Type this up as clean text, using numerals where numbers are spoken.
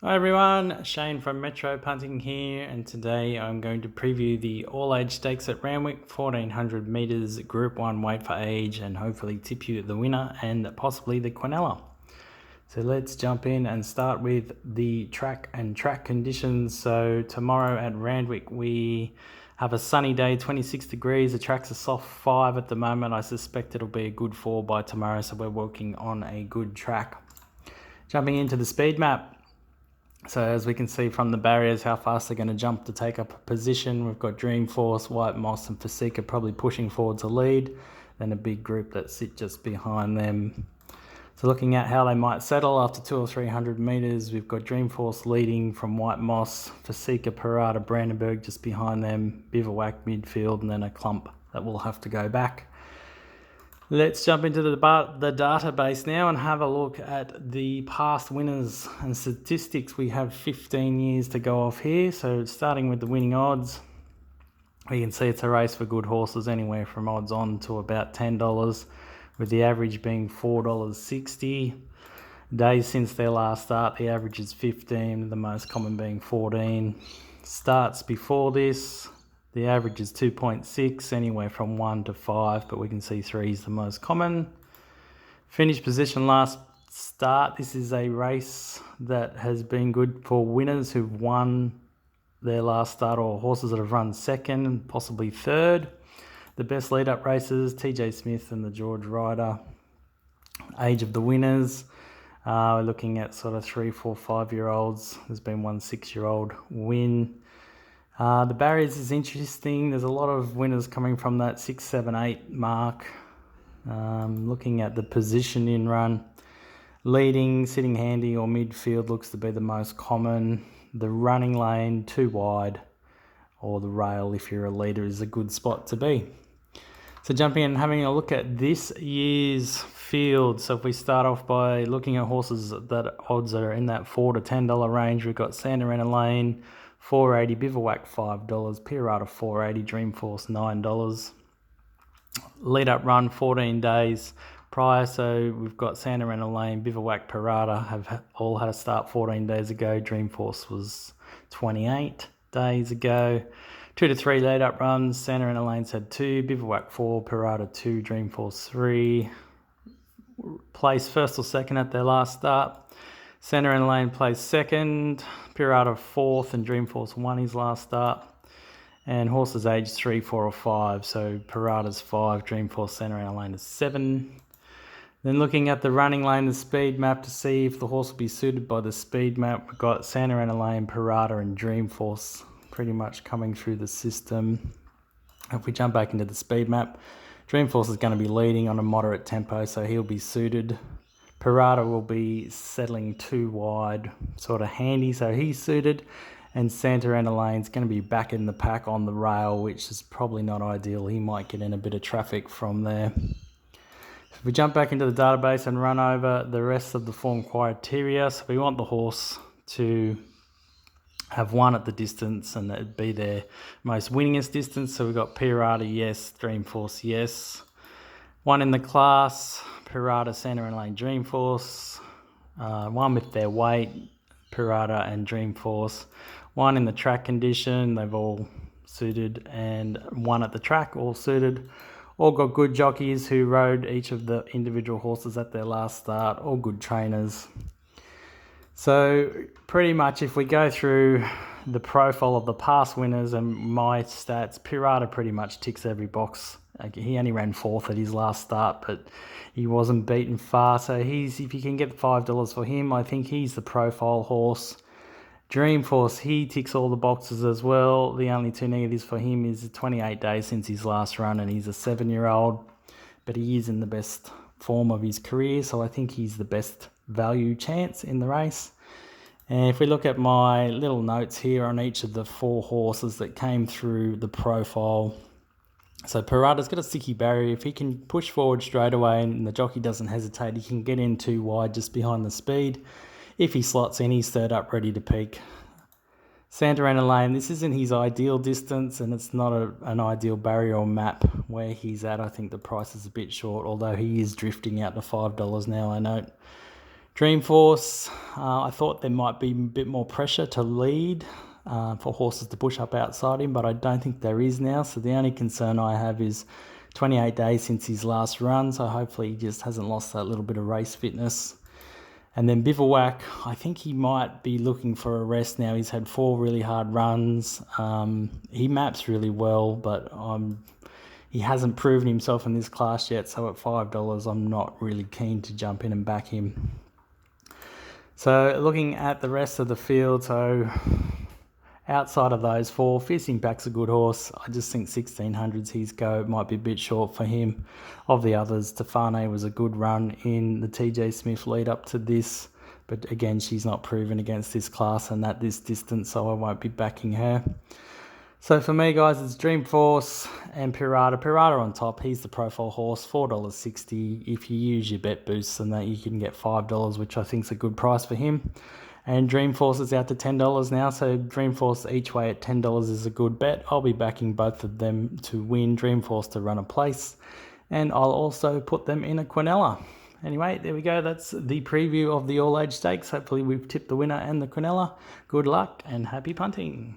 Hi everyone, Shane from Metro Punting here, and today I'm going to preview the all-age stakes at Randwick, 1400 metres, Group 1 weight for age, and hopefully tip you the winner and possibly the Quinella. So let's jump in and start with the track and track conditions. So tomorrow at Randwick we have a sunny day, 26 degrees. The track's a soft 5 at the moment. I suspect it'll be a good 4 by tomorrow, so we're working on a good track. Jumping into the speed map. So as we can see from the barriers how fast they're going to jump to take up a position. We've got Dreamforce, White Moss and Fasika probably pushing forward to lead. Then a big group that sit just behind them. So looking at how they might settle after 200 or 300 metres, we've got Dreamforce leading from White Moss, Fasika, Parada, Brandenburg just behind them, Bivouac midfield, and then a clump that will have to go back. Let's jump into the database now and have a look at the past winners and statistics. We have 15 years to go off here. So starting with the winning odds, we can see it's a race for good horses anywhere from odds on to about $10, with the average being $4.60. Days since their last start, the average is 15, the most common being 14. Starts before this, the average is 2.6, anywhere from 1 to 5, but we can see 3 is the most common. Finish position last start. This is a race that has been good for winners who've won their last start, or horses that have run second and possibly third. The best lead-up races, TJ Smith and the George Ryder. Age of the winners, we're looking at sort of 3, 4, 5-year-olds. There's been one 6-year-old win. The barriers is interesting. There's a lot of winners coming from that 6, 7, 8 mark. Looking at the position in run, leading, sitting handy or midfield looks to be the most common. The running lane, too wide, or the rail if you're a leader is a good spot to be. So jumping in and having a look at this year's field. So if we start off by looking at horses that odds are in that $4 to $10 range, we've got Santa Ana Lane, $4.80, Bivouac $5, Pirata $4.80, Dreamforce $9. Lead up run 14 days prior, so we've got Santa Ana Lane, Bivouac, Pirata have all had a start 14 days ago. Dreamforce was 28 days ago. 2 to 3 lead up runs. Santa Ana Lane's had 2, Bivouac 4, Pirata 2, Dreamforce 3. Placed first or second at their last start. Santa Ana Lane placed second, Pirata 4th, and Dreamforce won his last start. And horses aged 3, 4 or 5, so Pirata's 5, Dreamforce, Santa Ana Lane is 7. Then looking at the running lane, the speed map to see if the horse will be suited by the speed map. We've got Santa Ana Lane, Pirata and Dreamforce pretty much coming through the system. If we jump back into the speed map, Dreamforce is going to be leading on a moderate tempo, so he'll be suited. Pirata will be settling too wide, sort of handy, so he's suited. And Santa Ana Lane's going to be back in the pack on the rail, which is probably not ideal. He might get in a bit of traffic from there. If we jump back into the database and run over the rest of the form criteria, so we want the horse to have won at the distance and it'd be their most winningest distance. So we've got Pirata, yes. Dreamforce, yes. One in the class, Pirata, Santa Ana Lane, Dreamforce. One with their weight, Pirata and Dreamforce. One in the track condition, they've all suited, and one at the track, all suited. All got good jockeys who rode each of the individual horses at their last start, all good trainers. So pretty much if we go through the profile of the past winners and my stats, Pirata pretty much ticks every box. He only ran 4th at his last start, but he wasn't beaten far. So if you can get $5 for him, I think he's the profile horse. Dreamforce, he ticks all the boxes as well. The only 2 negatives for him is 28 days since his last run, and he's a 7-year-old, but he is in the best form of his career, so I think he's the best value chance in the race. And if we look at my little notes here on each of the 4 horses that came through the profile. So Pirata's got a sticky barrier. If he can push forward straight away and the jockey doesn't hesitate, he can get in too wide just behind the speed. If he slots in, he's third up, ready to peak. Santa Ana Lane, this isn't his ideal distance, and it's not an ideal barrier or map where he's at. I think the price is a bit short, although he is drifting out to $5 now, I note. Dreamforce, I thought there might be a bit more pressure to lead for horses to push up outside him, but I don't think there is now. So the only concern I have is 28 days since his last run, so hopefully he just hasn't lost that little bit of race fitness. And then Bivouac, I think he might be looking for a rest now. He's had 4 really hard runs. He maps really well, but he hasn't proven himself in this class yet, so at $5 I'm not really keen to jump in and back him. So looking at the rest of the field, so outside of those 4, Fierce Impact's a good horse. I just think 1600's his go. It might be a bit short for him. Of the others, Tefane was a good run in the TJ Smith lead up to this, but again, she's not proven against this class and at this distance, so I won't be backing her. So for me, guys, it's Dreamforce and Pirata. Pirata on top, he's the profile horse, $4.60. If you use your bet boosts and that, you can get $5, which I think is a good price for him. And Dreamforce is out to $10 now, so Dreamforce each way at $10 is a good bet. I'll be backing both of them to win, Dreamforce to run a place, and I'll also put them in a Quinella. Anyway, there we go. That's the preview of the All Age Stakes. Hopefully we've tipped the winner and the Quinella. Good luck and happy punting.